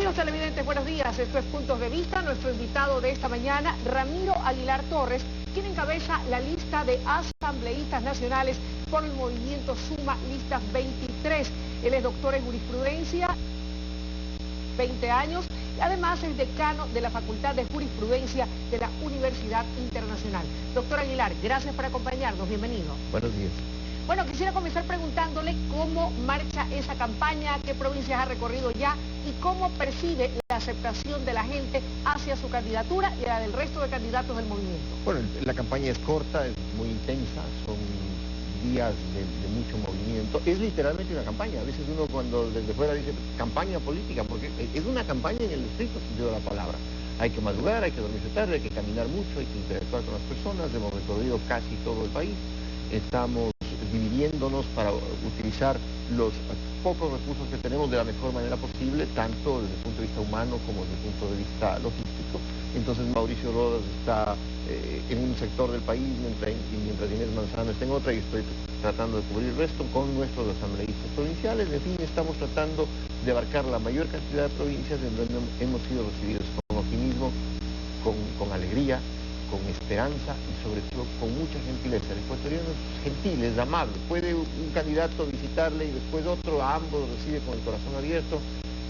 Amigos televidentes, buenos días. Esto es Puntos de Vista. Nuestro invitado de esta mañana, Ramiro Aguilar Torres, quien encabeza la lista de asambleístas nacionales por el movimiento Suma Listas 23. Él es doctor en jurisprudencia, 20 años, y además es decano de la Facultad de Jurisprudencia de la Universidad Internacional. Doctor Aguilar, gracias por acompañarnos. Bienvenido. Buenos días. Bueno, quisiera comenzar preguntándole cómo marcha esa campaña, qué provincias ha recorrido ya y cómo percibe la aceptación de la gente hacia su candidatura y la del resto de candidatos del movimiento. Bueno, la campaña es corta, es muy intensa, son días de mucho movimiento. Es literalmente una campaña. A veces uno cuando desde fuera dice campaña política, porque es una campaña en el estricto sentido de la palabra. Hay que madrugar, hay que dormirse tarde, hay que caminar mucho, hay que interactuar con las personas. Hemos recorrido casi todo el país. Estamos dividiéndonos para utilizar los pocos recursos que tenemos de la mejor manera posible, tanto desde el punto de vista humano como desde el punto de vista logístico. Entonces Mauricio Rodas está en un sector del país, mientras Inés Manzano está en otra, y estoy tratando de cubrir el resto con nuestros asambleístas provinciales. En fin, estamos tratando de abarcar la mayor cantidad de provincias en donde hemos sido recibidos con optimismo, con alegría, con esperanza y sobre todo con mucha gentileza. El ecuatoriano es gentil, es amable. Puede un candidato visitarle y después otro, a ambos recibe con el corazón abierto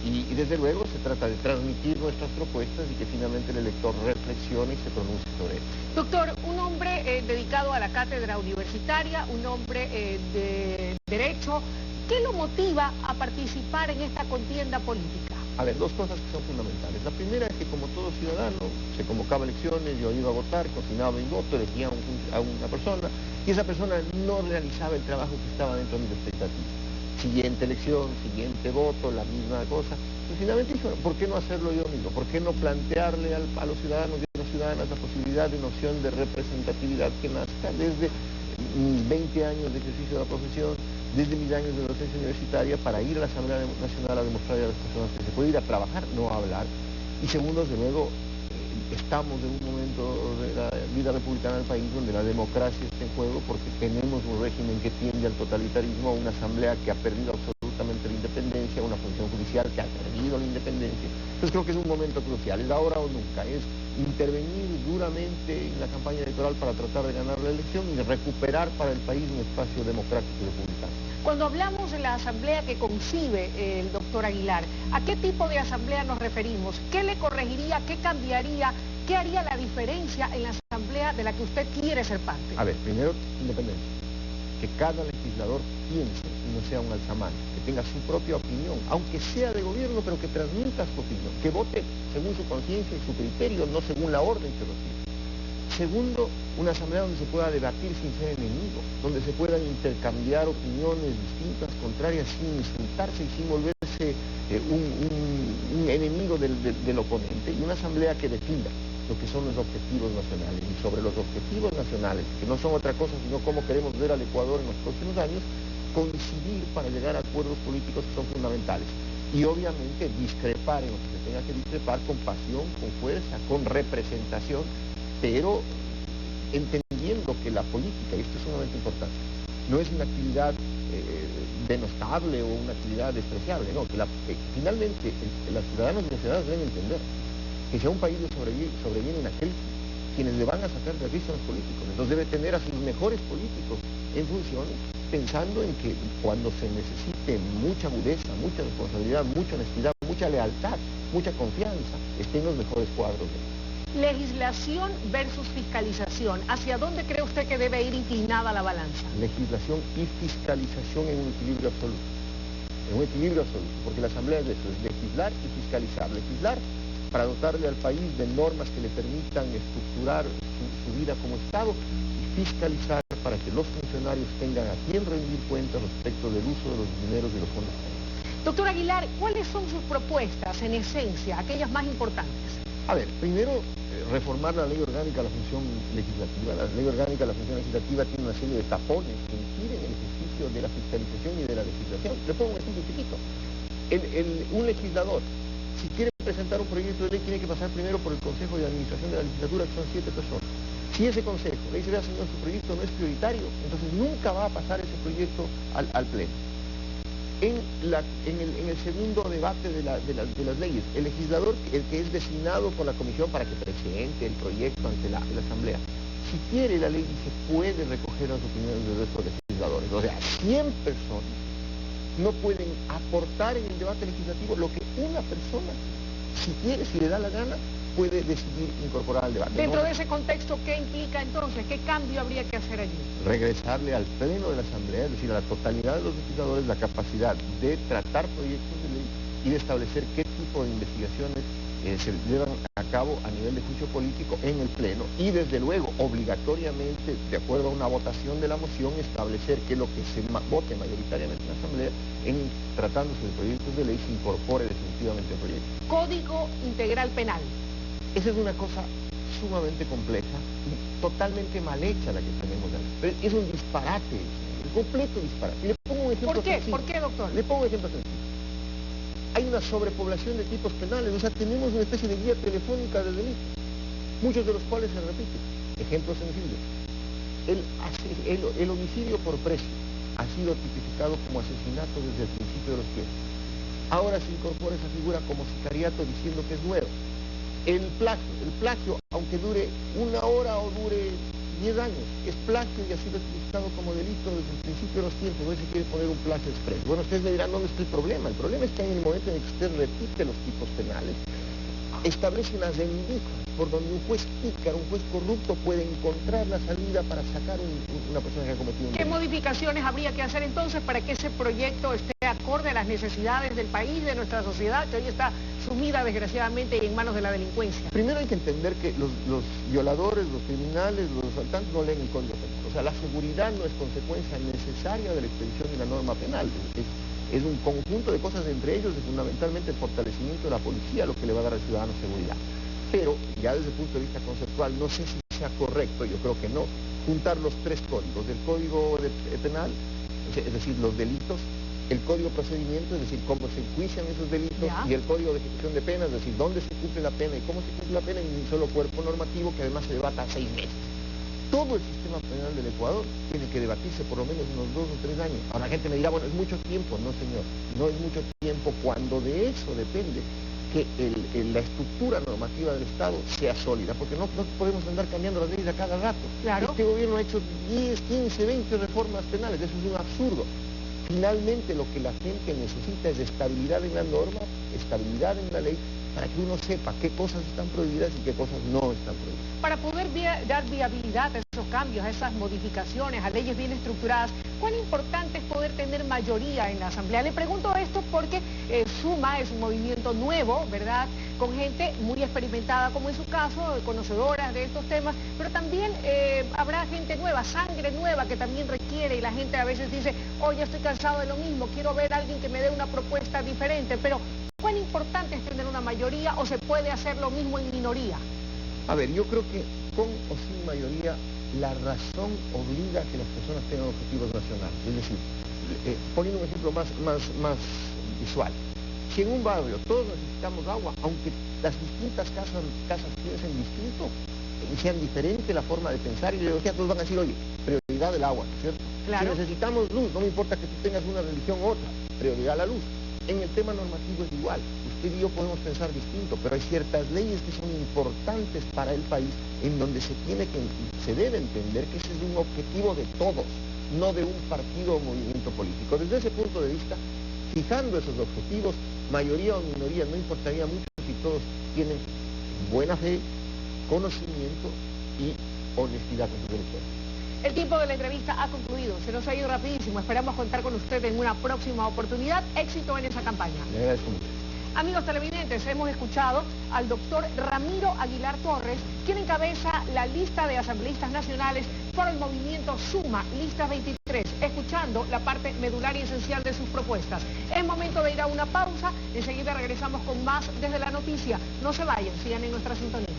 y desde luego se trata de transmitir nuestras propuestas y que finalmente el elector reflexione y se pronuncie sobre ello. Doctor, un hombre dedicado a la cátedra universitaria, un hombre de Derecho, ¿qué lo motiva a participar en esta contienda política? A ver, dos cosas que son fundamentales. La primera es que como todo ciudadano se convocaba elecciones, yo iba a votar, cocinaba mi voto, elegía a una persona y esa persona no realizaba el trabajo que estaba dentro de mis expectativas. Siguiente elección, siguiente voto, la misma cosa. Y finalmente dije, ¿por qué no hacerlo yo mismo? ¿Por qué no plantearle a los ciudadanos y a las ciudadanas la posibilidad de una opción de representatividad que nazca desde mis 20 años de ejercicio de la profesión, desde mis años de docencia universitaria, para ir a la Asamblea Nacional a demostrarle a las personas que se puede ir a trabajar, no a hablar? Y segundo, desde luego, estamos en un momento de la vida republicana del país donde la democracia está en juego, porque tenemos un régimen que tiende al totalitarismo, una asamblea que ha perdido absolutamente la independencia, una función judicial que ha perdido la independencia. Entonces creo que es un momento crucial, es ahora o nunca, es intervenir duramente en la campaña electoral para tratar de ganar la elección y recuperar para el país un espacio democrático y republicano. Cuando hablamos de la asamblea que concibe el doctor Aguilar, ¿a qué tipo de asamblea nos referimos? ¿Qué le corregiría? ¿Qué cambiaría? ¿Qué haría la diferencia en la asamblea de la que usted quiere ser parte? A ver, primero, independencia. Que cada legislador piense y no sea un alzamán, que tenga su propia opinión, aunque sea de gobierno, pero que transmita su opinión, que vote según su conciencia y su criterio, no según la orden que recibe. Segundo, una asamblea donde se pueda debatir sin ser enemigo, donde se puedan intercambiar opiniones distintas, contrarias, sin insultarse y sin volverse un enemigo del oponente, y una asamblea que defina lo que son los objetivos nacionales, y sobre los objetivos nacionales, que no son otra cosa sino cómo queremos ver al Ecuador en los próximos años, coincidir para llegar a acuerdos políticos que son fundamentales. Y obviamente discrepar en lo que se tenga que discrepar con pasión, con fuerza, con representación, pero entendiendo que la política, y esto es sumamente importante, no es una actividad denostable o una actividad despreciable, no, que finalmente los ciudadanos y las ciudadanas deben entender que si a un país le sobreviene una crisis, quienes le van a sacar de aquí son los políticos. Entonces debe tener a sus mejores políticos en funciones, pensando en que cuando se necesite mucha agudeza, mucha responsabilidad, mucha honestidad, mucha lealtad, mucha confianza, estén los mejores cuadros de ellos. Legislación versus fiscalización. ¿Hacia dónde cree usted que debe ir inclinada la balanza? Legislación y fiscalización en un equilibrio absoluto. En un equilibrio absoluto, porque la Asamblea es eso, es legislar y fiscalizar. Legislar para dotarle al país de normas que le permitan estructurar su vida como Estado, y fiscalizar para que los funcionarios tengan a quién rendir cuentas respecto del uso de los dineros y los fondos públicos. Doctor Aguilar, ¿cuáles son sus propuestas, en esencia, aquellas más importantes? A ver, primero, reformar la ley orgánica de la función legislativa. La ley orgánica de la función legislativa tiene una serie de tapones que impiden el ejercicio de la fiscalización y de la legislación. Le pongo un ejemplo chiquito. Un legislador, si quiere presentar un proyecto de ley, tiene que pasar primero por el Consejo de Administración de la Legislatura, que son 7 personas. Si ese consejo le dice, vea señor, su proyecto no es prioritario, entonces nunca va a pasar ese proyecto al Pleno. en el segundo debate de las leyes, el legislador, el que es designado por la comisión para que presente el proyecto ante la Asamblea, si quiere, la ley dice, puede recoger las opiniones del resto de legisladores. O sea, 100 personas no pueden aportar en el debate legislativo lo que una persona, si quiere, si le da la gana, puede decidir incorporar al debate. Dentro de ese contexto, ¿qué implica entonces? ¿Qué cambio habría que hacer allí? Regresarle al pleno de la Asamblea, es decir, a la totalidad de los legisladores, la capacidad de tratar proyectos de ley y de establecer qué tipo de investigaciones se llevan a cabo a nivel de juicio político en el pleno y desde luego obligatoriamente, de acuerdo a una votación de la moción, establecer que lo que se vote mayoritariamente en la Asamblea, en tratándose de proyectos de ley, se incorpore definitivamente al proyecto. Código Integral Penal. Esa es una cosa sumamente compleja y totalmente mal hecha la que tenemos ahí. Pero es un disparate, un completo disparate. Y le pongo un ejemplo sencillo. ¿Por qué, doctor? Le pongo un ejemplo sencillo. Hay una sobrepoblación de tipos penales, o sea, tenemos una especie de guía telefónica de delitos, muchos de los cuales se repiten. Ejemplo sencillo. El homicidio por precio ha sido tipificado como asesinato desde el principio de los tiempos. Ahora se incorpora esa figura como sicariato diciendo que es nuevo. El plagio, aunque dure 1 hora o dure 10 años, es plagio y ha sido tipificado como delito desde el principio de los tiempos. Hoy se quiere poner un plagio expreso. Bueno, ustedes me dirán, ¿dónde está el problema? El problema está en el momento en que usted repite los tipos penales, establece unas rendijas por donde un juez pícaro, un juez corrupto puede encontrar la salida para sacar una persona que ha cometido un delito. ¿Qué modificaciones habría que hacer entonces para que ese proyecto esté acorde a las necesidades del país, de nuestra sociedad, que hoy está sumida desgraciadamente en manos de la delincuencia? Primero hay que entender que los violadores, los criminales, los asaltantes no leen el Código Penal. O sea, la seguridad no es consecuencia necesaria de la expedición de la norma penal. Es un conjunto de cosas, entre ellos fundamentalmente el fortalecimiento de la policía, lo que le va a dar al ciudadano seguridad. Pero ya desde el punto de vista conceptual, no sé si sea correcto, yo creo que no, juntar los 3 códigos, el Código penal, es decir, los delitos, el Código de Procedimiento, es decir, cómo se enjuician esos delitos, y el Código de Ejecución de Penas, es decir, dónde se cumple la pena y cómo se cumple la pena en un solo cuerpo normativo que además se debata a 6 meses. Todo el sistema penal del Ecuador tiene que debatirse por lo menos unos 2 o 3 años. Ahora la gente me dirá, bueno, es mucho tiempo. No, señor, no es mucho tiempo cuando de eso depende que la estructura normativa del Estado sea sólida, porque no podemos andar cambiando las leyes a cada rato. Claro. Este gobierno ha hecho 10, 15, 20 reformas penales, eso es un absurdo. Finalmente lo que la gente necesita es estabilidad en la norma, estabilidad en la ley, para que uno sepa qué cosas están prohibidas y qué cosas no están prohibidas. Para poder dar viabilidad a esos cambios, a esas modificaciones, a leyes bien estructuradas, ¿cuán importante es poder tener mayoría en la Asamblea? Le pregunto esto porque Suma es un movimiento nuevo, ¿verdad? Con gente muy experimentada, como en su caso, conocedoras de estos temas, pero también habrá gente nueva, sangre nueva que también requiere, y la gente a veces dice, oye, estoy cansado de lo mismo, quiero ver a alguien que me dé una propuesta diferente, pero ¿cuán importante es tener una mayoría o se puede hacer lo mismo en minoría? A ver, yo creo que con o sin mayoría, la razón obliga a que las personas tengan objetivos nacionales. Es decir, poniendo un ejemplo más visual, si en un barrio todos necesitamos agua, aunque las distintas casas piensen distinto y sean diferente la forma de pensar y de ideología, todos van a decir, oye, prioridad del agua, ¿cierto? Claro. Si necesitamos luz, no me importa que tú tengas una religión u otra, prioridad a la luz. En el tema normativo es igual. Usted y yo podemos pensar distinto, pero hay ciertas leyes que son importantes para el país en donde se debe entender que ese es un objetivo de todos, no de un partido o movimiento político. Desde ese punto de vista, fijando esos objetivos, mayoría o minoría, no importaría mucho si todos tienen buena fe, conocimiento y honestidad con sus electores. El tiempo de la entrevista ha concluido, se nos ha ido rapidísimo, esperamos contar con usted en una próxima oportunidad, éxito en esa campaña. Le agradezco mucho. Amigos televidentes, hemos escuchado al doctor Ramiro Aguilar Torres, quien encabeza la lista de asambleístas nacionales por el movimiento Suma, lista 23, escuchando la parte medular y esencial de sus propuestas. Es momento de ir a una pausa, enseguida regresamos con más desde la noticia. No se vayan, sigan en nuestra sintonía.